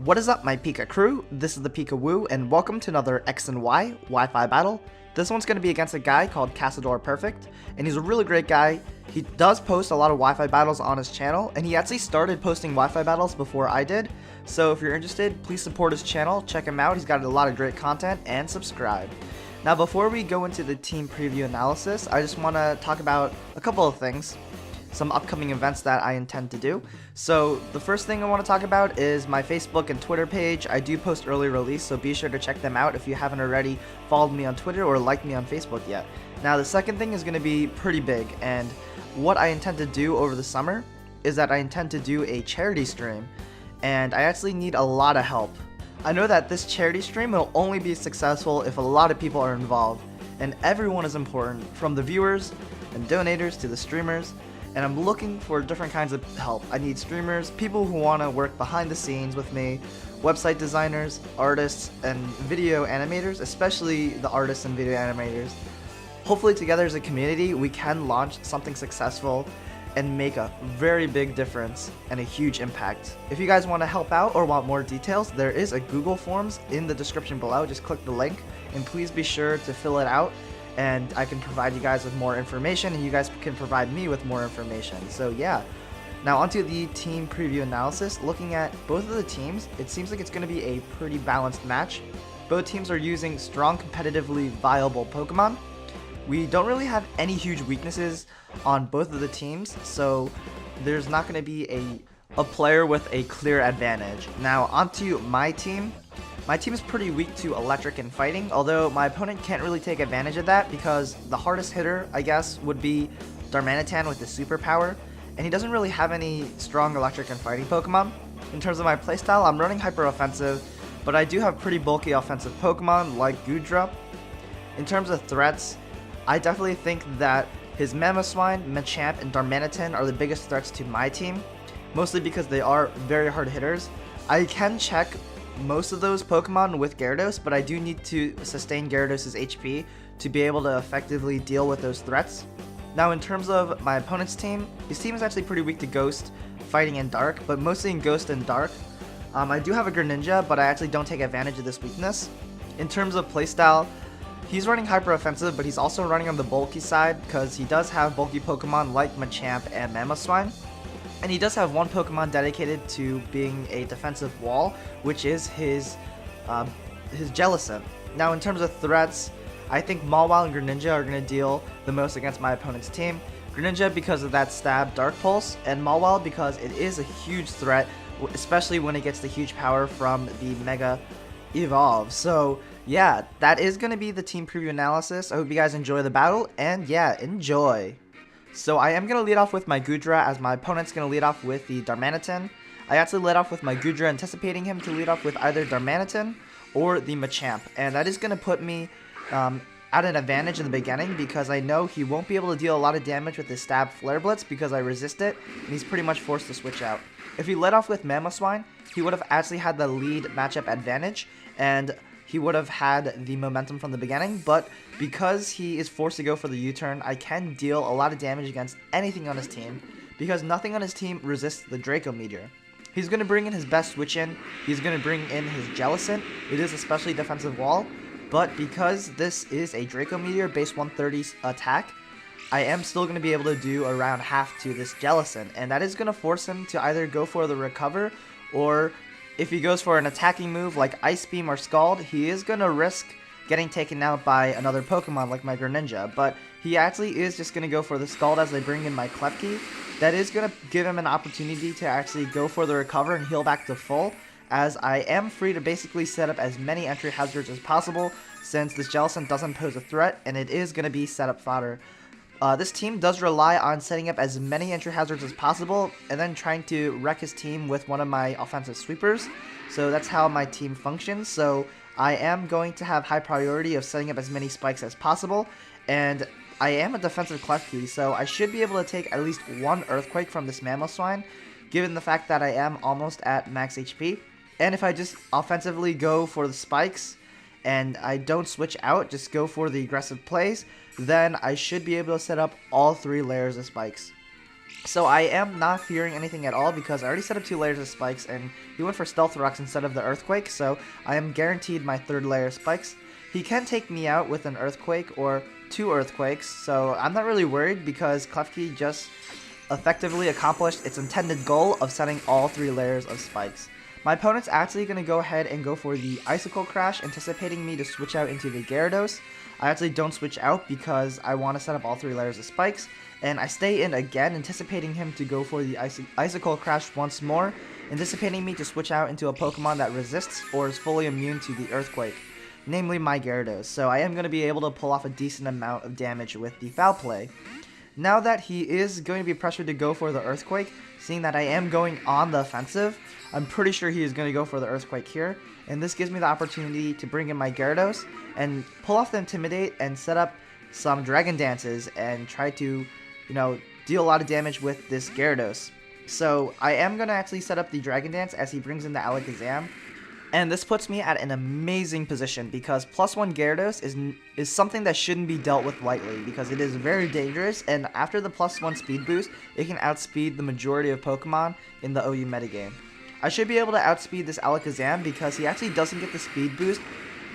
What is up, my Pika crew? This is ThePikaWu, and welcome to another X and Y Wi-Fi battle. This one's going to be against a guy called Casador Perfect, and he's a really great guy. He does post a lot of Wi-Fi battles on his channel, and he actually started posting Wi-Fi battles before I did. So if you're interested, please support his channel, check him out. He's got a lot of great content, and subscribe. Now, before we go into the team preview analysis, I just want to talk about a couple of things. Some upcoming events that I intend to do. So the first thing I want to talk about is my Facebook and Twitter page. I do post early release, so be sure to check them out if you haven't already followed me on Twitter or liked me on Facebook yet. Now the second thing is going to be pretty big, and what I intend to do over the summer is that I intend to do a charity stream, and I actually need a lot of help. I know that this charity stream will only be successful if a lot of people are involved, and everyone is important, from the viewers and donators to the streamers. And I'm looking for different kinds of help. I need streamers, people who want to work behind the scenes with me, website designers, artists, and video animators, especially the artists and video animators. Hopefully together as a community, we can launch something successful and make a very big difference and a huge impact. If you guys want to help out or want more details, there is a Google Forms in the description below. Just click the link and please be sure to fill it out, and I can provide you guys with more information, and you guys can provide me with more information. So yeah, now onto the team preview analysis. Looking at both of the teams, it seems like it's going to be a pretty balanced match. Both teams are using strong, competitively viable Pokemon. We don't really have any huge weaknesses on both of the teams, so there's not going to be a player with a clear advantage. Now onto my team. My team is pretty weak to electric and fighting, although my opponent can't really take advantage of that because the hardest hitter, I guess, would be Darmanitan with the superpower, and he doesn't really have any strong electric and fighting Pokemon. In terms of my playstyle, I'm running hyper offensive, but I do have pretty bulky offensive Pokemon like Goodra. In terms of threats, I definitely think that his Mamoswine, Machamp, and Darmanitan are the biggest threats to my team, mostly because they are very hard hitters. I can check most of those Pokemon with Gyarados, but I do need to sustain Gyarados' HP to be able to effectively deal with those threats. Now in terms of my opponent's team, his team is actually pretty weak to Ghost, Fighting, and Dark, but mostly in Ghost and Dark. I do have a Greninja, but I actually don't take advantage of this weakness. In terms of playstyle, he's running hyper offensive, but he's also running on the bulky side because he does have bulky Pokemon like Machamp and Mamoswine. And he does have one Pokemon dedicated to being a defensive wall, which is his Jellicent. Now in terms of threats, I think Mawile and Greninja are going to deal the most against my opponent's team. Greninja because of that stab Dark Pulse, and Mawile because it is a huge threat, especially when it gets the huge power from the Mega Evolve. So yeah, that is going to be the team preview analysis. I hope you guys enjoy the battle, and yeah, enjoy! So I am going to lead off with my Goodra, as my opponent's going to lead off with the Darmanitan. I actually led off with my Goodra, anticipating him to lead off with either Darmanitan or the Machamp. And that is going to put me at an advantage in the beginning, because I know he won't be able to deal a lot of damage with his Stab Flare Blitz because I resist it, and he's pretty much forced to switch out. If he led off with Mamoswine, he would have actually had the lead matchup advantage, and he would have had the momentum from the beginning, but because he is forced to go for the U-turn, I can deal a lot of damage against anything on his team, because nothing on his team resists the Draco Meteor. He's going to bring in his best switch in, he's going to bring in his Jellicent. It is especially defensive wall, but because this is a Draco Meteor base 130 attack, I am still going to be able to do around half to this Jellicent, and that is going to force him to either go for the recover, or if he goes for an attacking move like Ice Beam or Scald, he is going to risk getting taken out by another Pokemon like my Greninja. But he actually is just going to go for the Scald as I bring in my Klefki. That is going to give him an opportunity to actually go for the recover and heal back to full, as I am free to basically set up as many entry hazards as possible, since this Jellicent doesn't pose a threat and it is going to be setup fodder. This team does rely on setting up as many entry hazards as possible and then trying to wreck his team with one of my offensive sweepers. So that's how my team functions. So I am going to have high priority of setting up as many spikes as possible, and I am a defensive Klefki, so I should be able to take at least one Earthquake from this Mamoswine, given the fact that I am almost at max HP. And if I just offensively go for the spikes and I don't switch out, just go for the aggressive plays, then I should be able to set up all three layers of spikes. So I am not fearing anything at all because I already set up 2 layers of spikes and he went for Stealth Rocks instead of the Earthquake, so I am guaranteed my 3rd layer of spikes. He can take me out with an Earthquake or 2 Earthquakes, so I'm not really worried because Klefki just effectively accomplished its intended goal of setting all 3 layers of spikes. My opponent's actually going to go ahead and go for the Icicle Crash, anticipating me to switch out into the Gyarados. I actually don't switch out because I want to set up all 3 layers of spikes, and I stay in again, anticipating him to go for the Icicle Crash once more, anticipating me to switch out into a Pokemon that resists or is fully immune to the Earthquake, namely my Gyarados. So I am going to be able to pull off a decent amount of damage with the Foul Play. Now that he is going to be pressured to go for the Earthquake, seeing that I am going on the offensive, I'm pretty sure he is going to go for the Earthquake here, and this gives me the opportunity to bring in my Gyarados and pull off the Intimidate and set up some Dragon Dances and try to, deal a lot of damage with this Gyarados. So I am going to actually set up the Dragon Dance as he brings in the Alakazam. And this puts me at an amazing position because +1 Gyarados is something that shouldn't be dealt with lightly because it is very dangerous, and after the +1 speed boost, it can outspeed the majority of Pokemon in the OU metagame. I should be able to outspeed this Alakazam because he actually doesn't get the speed boost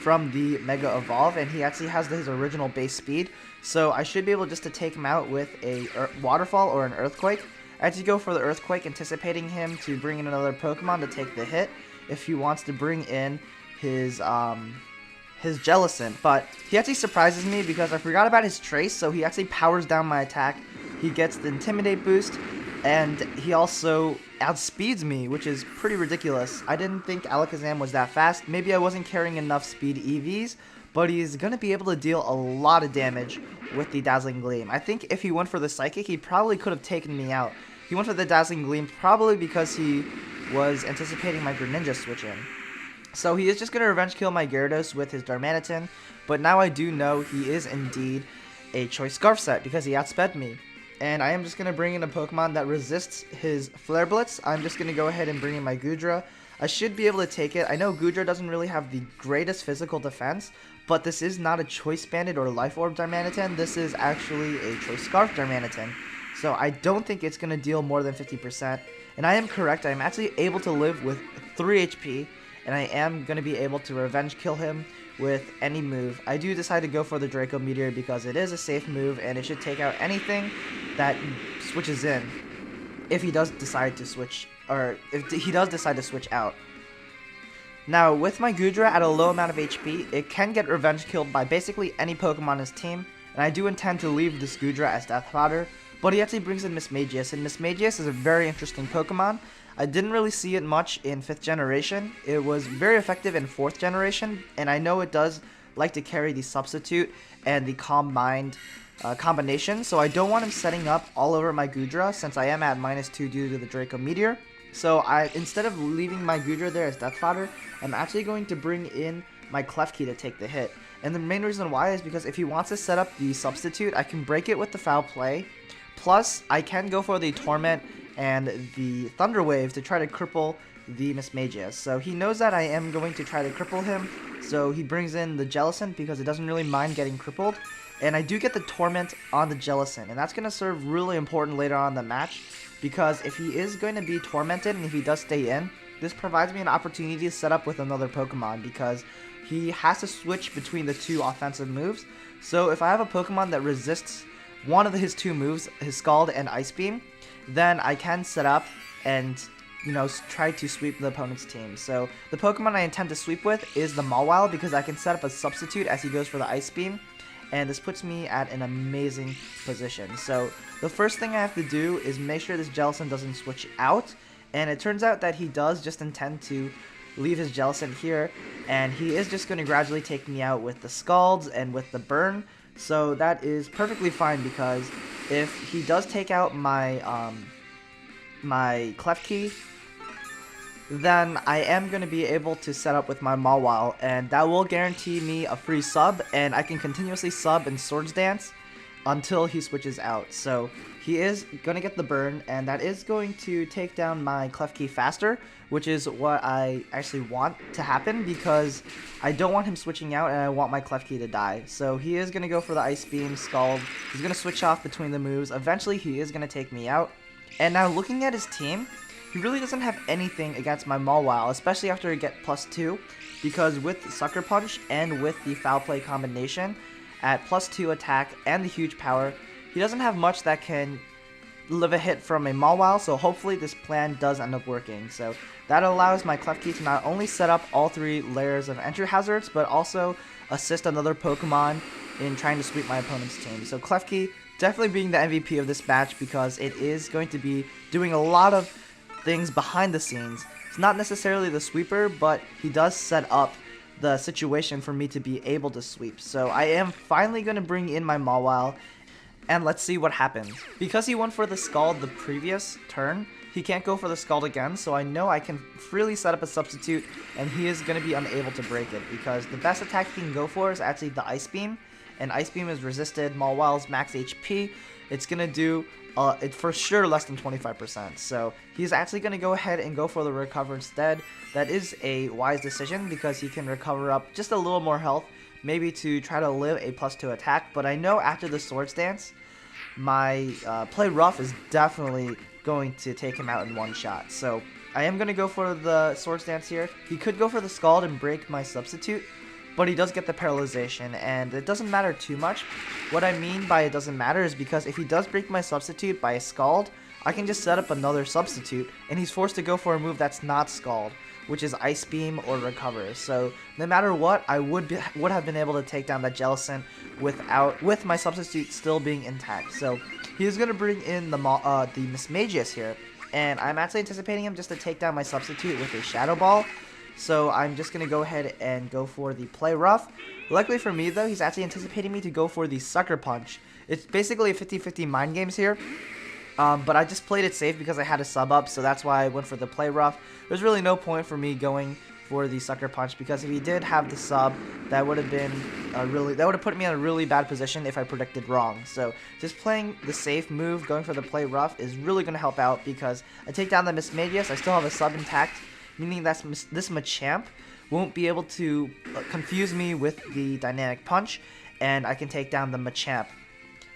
from the Mega Evolve, and he actually has his original base speed, so I should be able just to take him out with a Waterfall or an Earthquake. I actually go for the Earthquake, anticipating him to bring in another Pokemon to take the hit if he wants to bring in his Jellicent, but he actually surprises me because I forgot about his Trace, so he actually powers down my attack. He gets the Intimidate boost, and he also outspeeds me, which is pretty ridiculous. I didn't think Alakazam was that fast. Maybe I wasn't carrying enough speed EVs, but he's going to be able to deal a lot of damage with the Dazzling Gleam. I think if he went for the Psychic, he probably could have taken me out. He went for the Dazzling Gleam probably because he was anticipating my Greninja switch in. So he is just going to revenge kill my Gyarados with his Darmanitan, but now I do know he is indeed a Choice Scarf set because he outsped me. And I am just going to bring in a Pokemon that resists his Flare Blitz. I'm just going to go ahead and bring in my Goodra. I should be able to take it. I know Goodra doesn't really have the greatest physical defense, but this is not a Choice Banded or Life Orb Darmanitan. This is actually a Choice Scarf Darmanitan. So I don't think it's going to deal more than 50%. And I am correct, I am actually able to live with 3 HP, and I am going to be able to revenge kill him with any move. I do decide to go for the Draco Meteor because it is a safe move, and it should take out anything that switches in if he does decide to switch, or if he does decide to switch out. Now, with my Goodra at a low amount of HP, it can get revenge killed by basically any Pokemon in his team, and I do intend to leave this Goodra as death fodder. But he actually brings in Mismagius, and Mismagius is a very interesting Pokemon. I didn't really see it much in 5th generation. It was very effective in 4th generation, and I know it does like to carry the Substitute and the Combined combination, so I don't want him setting up all over my Goodra since I am at -2 due to the Draco Meteor. So instead of leaving my Goodra there as death fodder, I'm actually going to bring in my Klefki to take the hit. And the main reason why is because if he wants to set up the Substitute, I can break it with the Foul Play. Plus, I can go for the Torment and the Thunder Wave to try to cripple the Mismagius. So he knows that I am going to try to cripple him, so he brings in the Jellicent because it doesn't really mind getting crippled. And I do get the Torment on the Jellicent, and that's going to serve really important later on in the match, because if he is going to be tormented and if he does stay in, this provides me an opportunity to set up with another Pokemon because he has to switch between the 2 offensive moves. So if I have a Pokemon that resists one of his 2 moves, his Scald and Ice Beam, then I can set up and, try to sweep the opponent's team. So the Pokemon I intend to sweep with is the Mawile because I can set up a Substitute as he goes for the Ice Beam, and this puts me at an amazing position. So the first thing I have to do is make sure this Jellicent doesn't switch out, and it turns out that he does just intend to leave his Jellicent here, and he is just going to gradually take me out with the Scalds and with the Burn. So that is perfectly fine because if he does take out my my Klefki, then I am going to be able to set up with my Mawile, and that will guarantee me a free sub, and I can continuously sub and Swords Dance until he switches out. So he is going to get the burn, and that is going to take down my Klefki faster, which is what I actually want to happen because I don't want him switching out and I want my Klefki to die. So he is going to go for the Ice Beam, Scald. He's going to switch off between the moves. Eventually he is going to take me out. And now looking at his team, he really doesn't have anything against my Mawile, especially after he get +2, because with Sucker Punch and with the Foul Play combination at +2 attack and the huge power, he doesn't have much that can live a hit from a Mawile, so hopefully this plan does end up working. So that allows my Klefki to not only set up all 3 layers of entry hazards, but also assist another Pokemon in trying to sweep my opponent's team. So Klefki definitely being the MVP of this match because it is going to be doing a lot of things behind the scenes. It's not necessarily the sweeper, but he does set up the situation for me to be able to sweep. So I am finally going to bring in my Mawile, and let's see what happens. Because he went for the Scald the previous turn, he can't go for the Scald again, so I know I can freely set up a substitute, and he is going to be unable to break it, because the best attack he can go for is actually the Ice Beam, and Ice Beam is resisted Mawile's max HP. It's going to do it for sure less than 25%, so he's actually going to go ahead and go for the Recover instead. That is a wise decision, because he can recover up just a little more health, maybe to try to live a +2 attack, but I know after the Swords Dance, my Play Rough is definitely going to take him out in one shot. So I am going to go for the Swords Dance here. He could go for the Scald and break my substitute, but he does get the paralyzation, and it doesn't matter too much. What I mean by it doesn't matter is because if he does break my substitute by a Scald, I can just set up another substitute, and he's forced to go for a move that's not Scald, which is Ice Beam or Recover. So no matter what, I would have been able to take down that Jellicent with my substitute still being intact. So he's gonna bring in the Mismagius here, and I'm actually anticipating him just to take down my substitute with a Shadow Ball. So I'm just gonna go ahead and go for the Play Rough. Luckily for me though, he's actually anticipating me to go for the Sucker Punch. It's basically a 50-50 mind games here. But I just played it safe because I had a sub up, so that's why I went for the Play Rough. There's really no point for me going for the Sucker Punch, because if he did have the sub, that would have been that would have put me in a really bad position if I predicted wrong. So just playing the safe move, going for the Play Rough, is really going to help out, because I take down the Mismagius, I still have a sub intact, meaning that this Machamp won't be able to confuse me with the Dynamic Punch, and I can take down the Machamp.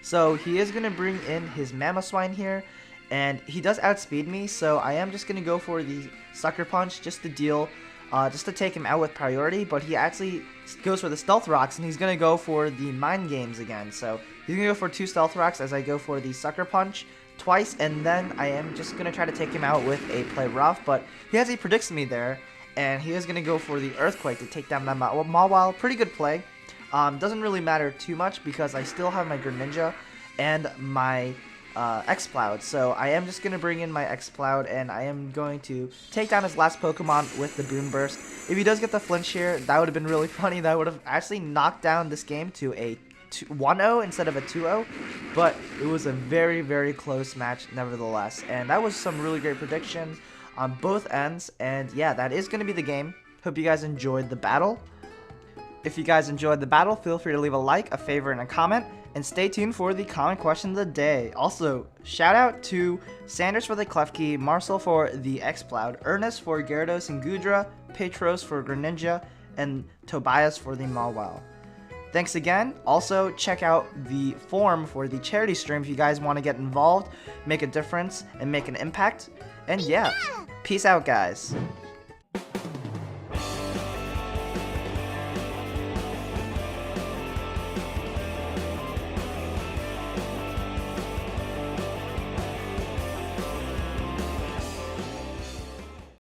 So he is going to bring in his Mamoswine here, and he does outspeed me, so I am just going to go for the Sucker Punch just to deal, just to take him out with priority, but he actually goes for the Stealth Rocks, and he's going to go for the Mind Games again. So he's going to go for 2 Stealth Rocks as I go for the Sucker Punch twice, and then I am just going to try to take him out with a Play Rough, but he actually predicts me there, and he is going to go for the Earthquake to take down that Mawile. Pretty good play. Doesn't really matter too much because I still have my Greninja and my X-Cloud. So I am just going to bring in my X-Cloud, and I am going to take down his last Pokemon with the Boom Burst. If he does get the flinch here, that would have been really funny. That would have actually knocked down this game to a 1-0 instead of a 2-0. But it was a very, very close match nevertheless. And that was some really great predictions on both ends. And yeah, that is going to be the game. Hope you guys enjoyed the battle. If you guys enjoyed the battle, feel free to leave a like, a favorite, and a comment, and stay tuned for the comment question of the day. Also, shout out to Sanders for the Klefki, Marcel for the X-Cloud, Ernest for Gyarados and Gudra, Petros for Greninja, and Tobias for the Mawile. Thanks again. Also, check out the form for the charity stream if you guys want to get involved, make a difference, and make an impact. And yeah, peace out, guys.